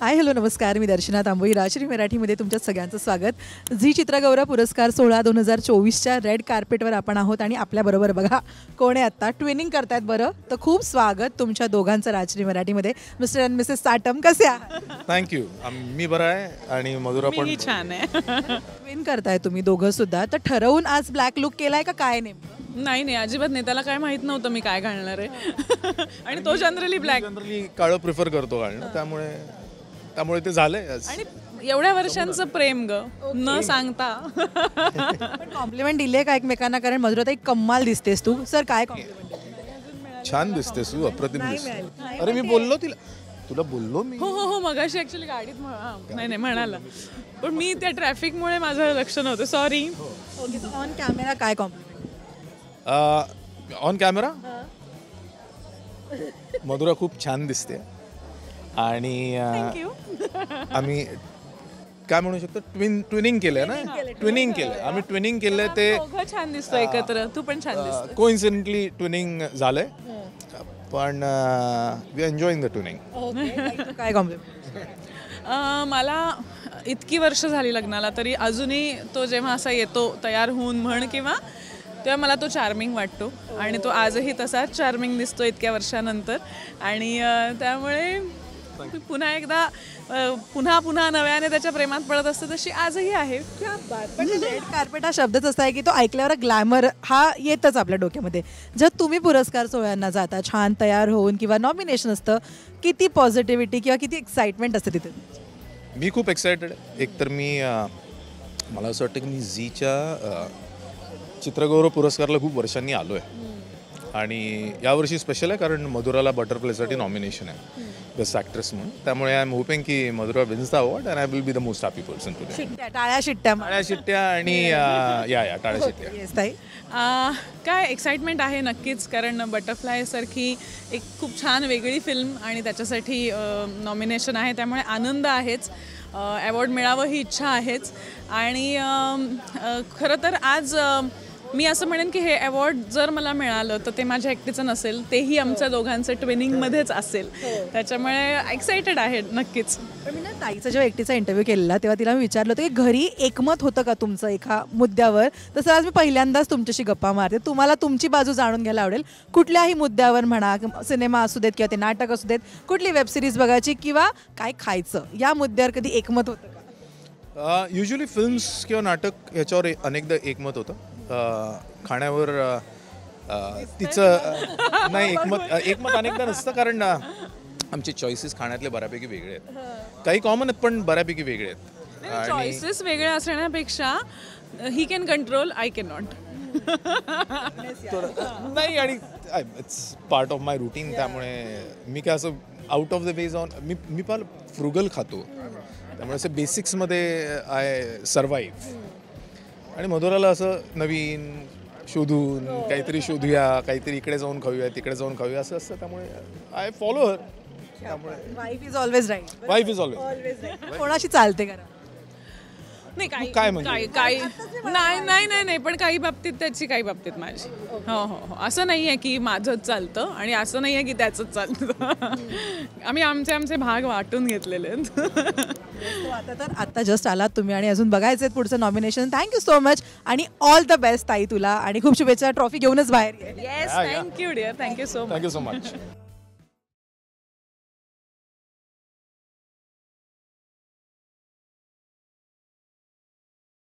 Hi hello नमस्कार, मी दर्शना तांबोई. राजश्री मराठीमध्ये तुमच्या सगळ्यांचं स्वागत. झी चित्रगौरव पुरस्कार सोहळा 2024च्या रेड कार्पेटवर आपण आहोत आणि आपल्याबरोबर बघा कोण आहे आत्ता ट्विनिंग करतायत. बरं तर खूप स्वागत तुमच्या दोघांचं राजश्री मराठीमध्ये. मिस्टर अँड मिसेस साटम कसे आहात? थँक्यू. मी बरं आहे आणि मधुरा पण छान आहे. ट्विन करताय तुम्ही दोघं सुद्धा, तर ठरवून आज ब्लॅक लुक केलाय का काय नेमकं? नाही अजिबात नाही. त्याला काय माहित नव्हतं मी काय घालणार आहे. आणि तो जनरली काळं प्रिफर करतो घालणं, त्यामुळे ते झालंय. आणि एवढ्या वर्षांचं प्रेम ग न सांगता. पण कॉम्प्लिमेंट दिले का एकमेकांना? कारण मधुराताई कम्माल दिसतेस तू. सर काय कॉम्प्लिमेंट? छान दिसतेस तू, अप्रतिम दिसते. अरे मी बोललो तुला बोललो मी. हो मगाशी ऍक्च्युली गाडीत नाही म्हणाला, पण मी त्या ट्रॅफिकमुळे माझं लक्ष नव्हतं. सॉरी. ऑन कॅमेरा काय कॉम्प्लिमेंट? ऑन कॅमेरा मधुरा खूप छान दिसते आणि आम्ही काय म्हणू शकतो, ट्विनिंग केलंय ना. ट्विनिंग केलंय आम्ही. ट्विनिंग केलंय ते छान दिसतो एकत्र. तू पण छान दिसतो. कोइन्सिडेंटली ट्विनिंग झालंय, पण वी एन्जॉईंग द ट्विनिंग. काय कॉम्प्लिमेंट? मला इतकी वर्ष झाली लग्नाला तरी अजूनही तो जेव्हा असा येतो तयार होऊन म्हण किंवा तेव्हा मला तो चार्मिंग वाटतो आणि तो आजही तसाच चार्मिंग दिसतो इतक्या वर्षानंतर. आणि त्यामुळे पुन्हा एकदा पुन्हा नव्याने त्याच्या प्रेमात पडत असतं, तशी आजही आहे. पण रेड कार्पेट हा शब्दच असा आहे की तो ऐकल्यावर ग्लॅमर हा येतच आपल्या डोक्यामध्ये. जर तुम्ही पुरस्कार सोहळ्यांना जाता छान तयार होऊन किंवा नॉमिनेशन असतं, किती पॉझिटिव्हिटी किंवा किती एक्साइटमेंट असते तिथे? मी खूप एक्सायटेड आहे. एकतर मला असं वाटतं की मी झीच्या चित्रगौरव पुरस्कारला खूप वर्षांनी आलो आहे आणि यावर्षी स्पेशल आहे कारण मधुराला बटरफ्लायसाठी नॉमिनेशन आहे बेस्ट ॲक्ट्रेस म्हणून. त्यामुळे आय एम होपिंग की Madhura wins the award and I will be the most happy person today. टाळ्या शिट्ट्या आणि टाळ्या शिट्ट्या. काय एक्साइटमेंट आहे नक्कीच, कारण बटरफ्लायसारखी एक खूप छान वेगळी फिल्म आणि त्याच्यासाठी नॉमिनेशन आहे, त्यामुळे आनंद आहेच. अवॉर्ड मिळावं ही इच्छा आहेच. आणि खरं तर आज मी असं म्हणेन की हे अवॉर्ड जर मला मिळालं तर ते माझ्या एकटीचं नसेल, तेही आमच्या दोघांचं ट्विनिंगमध्येच असेल. त्याच्यामुळे एक्सायटेड आहे नक्कीच. पण मी ना ताईचा जेव्हा एकटीचा इंटरव्ह्यू केलेला तेव्हा तिला मी विचारलं होतं की घरी एकमत होतं का तुमचं एका मुद्द्यावर. तसं आज मी पहिल्यांदाच तुमच्याशी गप्पा मारते. तुम्हाला तुमची बाजू जाणून घ्यायला आवडेल. कुठल्याही मुद्द्यावर म्हणा, सिनेमा असू देत किंवा ते नाटक असू देत, कुठली वेबसिरीज बघायची किंवा काय खायचं, या मुद्द्यावर कधी एकमत होतं का? युजली फिल्म्स किंवा नाटक ह्याच्यावर अनेकदा एकमत होतं. खाण्यावर तिचं नाही एकमत अनेकदा नसतं, कारण आमचे चॉईसेस खाण्यातले बऱ्यापैकी वेगळे आहेत. काही कॉमन आहेत पण बऱ्यापैकी वेगळे आहेत. चॉईसेस वेगळे असण्यापेक्षा he can control, I can not. नाही, आणि it's part of my routine. त्यामुळे मी काय असं आउट ऑफ द वे जाऊन मी फार फ्रुगल खातो, त्यामुळे असं बेसिक्समध्ये आय सर्वाईव्ह. आणि मधुराला असं नवीन शोधून काहीतरी शोधूया, काहीतरी इकडे जाऊन खाऊया तिकडे जाऊन खाऊया असं असतं. त्यामुळे आय फॉलो हर. त्यामुळे wife is always right. Wife is always right. कोणाशी चालते करा नाही काय नाही पण काही बाबतीत त्याची, काही बाबतीत माझी. हो असं नाही आहे की माझंच चालतं आणि असं नाही आहे की त्याचंच चालतं. आम्ही आमचे भाग वाटून घेतलेले आहेत. आता जस्ट आलात तुम्ही आणि अजून बघायचं पुढचं नॉमिनेशन. थँक्यू सो मच आणि ऑल द बेस्ट ताई तुला, आणि खूप शुभेच्छा. ट्रॉफी घेऊनच बाहेर ये. Yes, thank you dear. Thank you so much.